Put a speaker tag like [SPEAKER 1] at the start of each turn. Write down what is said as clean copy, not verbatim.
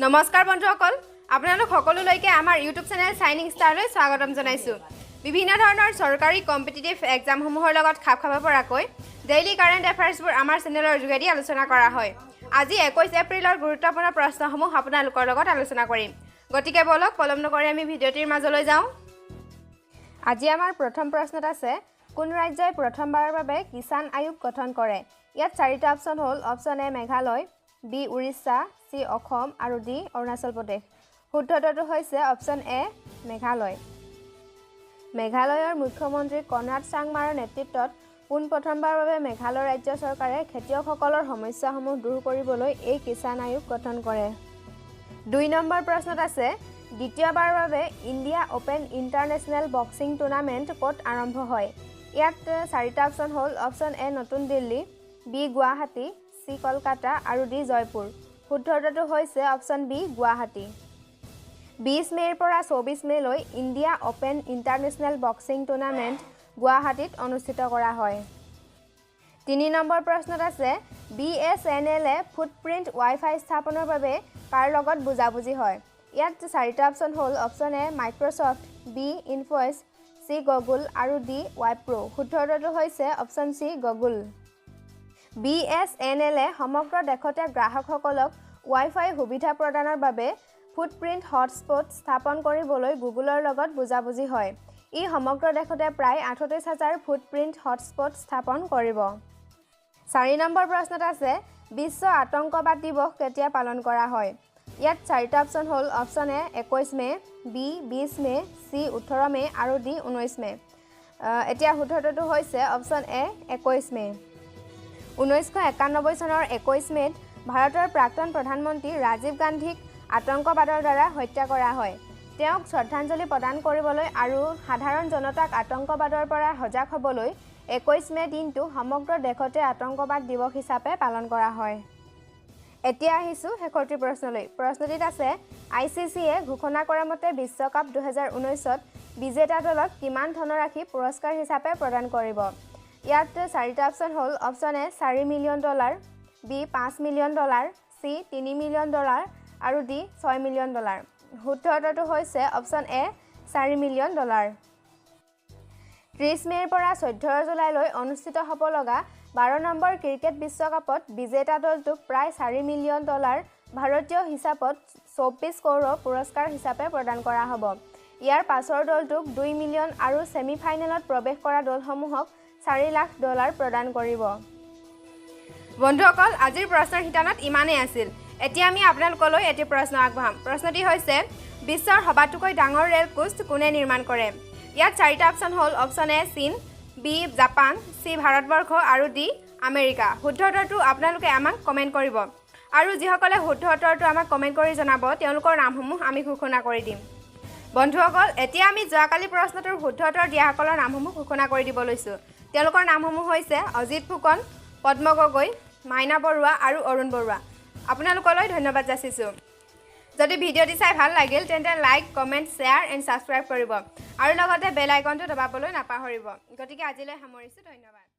[SPEAKER 1] নমস্কাৰ বন্ধুসকল আপোনালোক সকলোলৈকে আমাৰ ইউটিউব চেনেল শাইনিং ষ্টাৰলৈ স্বাগতম জনাইছো বিভিন্ন ধৰণৰ চৰকাৰী কম্পিটিটিভ এক্সামসমূহৰ লগত খাপ খাব পৰাকৈ ডেইলি কাৰেণ্ট এফেয়াৰ্ছবোৰ আমাৰ চেনেলৰ যোগেদি আলোচনা কৰা হয় আজি 21 এপ্ৰিলৰ গুৰুত্বপূৰ্ণ প্ৰশ্নসমূহ আপোনালোকৰ লগত আলোচনা কৰিম গতিকে বলক পলম নকৰি আমি ভিডিঅ'টিৰ মাজলৈ যাওঁ আজি আমাৰ প্ৰথম প্ৰশ্নত আছে কোন ৰাজ্যই প্ৰথমবাৰৰ বাবে কিষাণ আয়োগ গঠন কৰে ইয়াত চাৰিটা অপচন হ'ল অপচন এ মেঘালয় বি উৰিষ্যা সি অসম আৰু ডি অৰুণাচল প্ৰদেশ শুদ্ধটো হৈছে অপচন এ মেঘালয় মেঘালয়ৰ মুখ্যমন্ত্ৰী কনৰাড চাংমাৰ নেতৃত্বত পোন প্ৰথমবাৰৰ বাবে মেঘালয় ৰাজ্য চৰকাৰে খেতিয়কসকলৰ সমস্যাসমূহ দূৰ কৰিবলৈ এই কিষাণ আয়োগ গঠন কৰে 2 নম্বৰ প্ৰশ্নত আছে দ্বিতীয়বাৰৰ বাবে India open international boxing tournament ক'ত আৰম্ভ হয় ইয়াত চাৰিটা অপচন হ'ল অপচন এ নতুন দিল্লী বি গুৱাহাটী সি কলকাতা আৰু ডি জয়পুৰ শুদ্ধটো হৈছে অপচন বি গুৱাহাটী 20 মেৰ পৰা 24 মেলৈ India open international boxing tournament গুৱাহাটীত অনুষ্ঠিত কৰা হয় 3 নম্বৰ প্ৰশ্নত আছে BSNL ফুটপ্ৰিণ্ট ৱাইফাই স্থাপনৰ বাবে কাৰ লগত বুজাবুজি হয় ইয়াত চাৰিটা অপচন হ'ল অপচন এ মাইক্ৰ'ছফ্ট বি ইনফ'এছ সি গুগল আৰু ডি ৱাইপ্ৰো শুদ্ধটো হৈছে অপচন চি গুগল BSNL সমগ্ৰ দেশতে গ্ৰাহকসকলক ৱাইফাই সুবিধা প্ৰদানৰ বাবে ফুটপ্ৰিণ্ট হটস্পট স্থাপন কৰিবলৈ গুগলৰ লগত বুজাবুজি হয় ই সমগ্ৰ দেশতে প্ৰায় ৩৮,০০০ ফুটপ্ৰিণ্ট হটস্পট স্থাপন কৰিব 4 নম্বৰ প্ৰশ্নত আছে বিশ্ব আতংকবাদ দিৱস কেতিয়া পালন কৰা হয় ইয়াত চাৰিটা অপচন হ'ল অপচন এ 21 মে বি 20 মে সি 18 মে আৰু ডি 19 মে এতিয়া শুদ্ধটো হৈছে অপচন এ 21 মে 1991 চনৰ 21 মেত ভাৰতৰ প্ৰাক্তন প্ৰধানমন্ত্ৰী ৰাজীৱ গান্ধীক আতংকবাদৰ দ্বাৰা হত্যা কৰা হয় তেওঁক শ্ৰদ্ধাঞ্জলি প্ৰদান কৰিবলৈ আৰু সাধাৰণ জনতাক আতংকবাদৰ পৰা সজাগ হ'বলৈ 21 মে দিনটো সমগ্ৰ দেশতে আতংকবাদ দিৱস হিচাপে পালন কৰা হয় এতিয়া আহিছো শেষৰটি প্ৰশ্নলৈ প্ৰশ্নটিত আছে ICCয়ে ঘোষণা কৰা মতে বিশ্বকাপ 2019ত বিজেতা দলক কিমান ধনৰাশি পুৰস্কাৰ হিচাপে প্ৰদান কৰিব ইয়াত চাৰিটা অপচন হ'ল option A $4 million B $5 million C $3 million আৰু ডি $6 মিলিয়ন শুদ্ধটো হৈছে অপচন এ $4 মিলিয়ন 30 মেৰ পৰা 14 জুলাইলৈ অনুষ্ঠিত হ'ব লগা 12 নম্বৰ ক্ৰিকেট বিশ্বকাপত বিজেতা দলটোক প্ৰায় $4 মিলিয়ন ভাৰতীয় হিচাপত 24 কৰোৰ পুৰস্কাৰ হিচাপে প্ৰদান কৰা হ'ব ইয়াৰ পাছৰ দলটোক $2 মিলিয়ন আৰু ছেমিফাইনেলত প্ৰৱেশ কৰা দলসমূহক $4 লাখ প্ৰদান কৰিব বন্ধুসকল আজিৰ প্ৰশ্নৰ শিতানত ইমানেই আছিল এতিয়া আমি আপোনালোকলৈ এটি প্ৰশ্ন আগবঢ়াম প্ৰশ্নটি হৈছে বিশ্বৰ সবাতোকৈ ডাঙৰ ৰেল কোচ কোনে নিৰ্মাণ কৰে ইয়াত চাৰিটা অপচন হ'ল অপচন এ চীন বি জাপান সি ভাৰতবৰ্ষ আৰু ডি আমেৰিকা শুদ্ধটো আপোনালোকে আমাক কমেণ্ট কৰিব আৰু যিসকলে শুদ্ধটো আমাক কমেণ্ট কৰি জনাব তেওঁলোকৰ নামসমূহ আমি ঘোষণা কৰি দিম বন্ধুসকল এতিয়া আমি যোৱাকালি প্ৰশ্নটোৰ শুদ্ধতৰ দিয়াসকলৰ নামসমূহ ঘোষণা কৰি দিব লৈছোঁ তেওঁলোকৰ নামসমূহ হৈছে অজিত ফুকন পদ্ম গগৈ মাইনা বৰুৱা আৰু অৰুণ বৰুৱা আপোনালোকলৈ ধন্যবাদ যাচিছোঁ যদি ভিডিঅ'টি চাই ভাল লাগিল তেন্তে like comment share and subscribe কৰিব আৰু লগতে বেল আইকনটো দবাবলৈ নাপাহৰিব গতিকে আজিলৈ সামৰিছোঁ ধন্যবাদ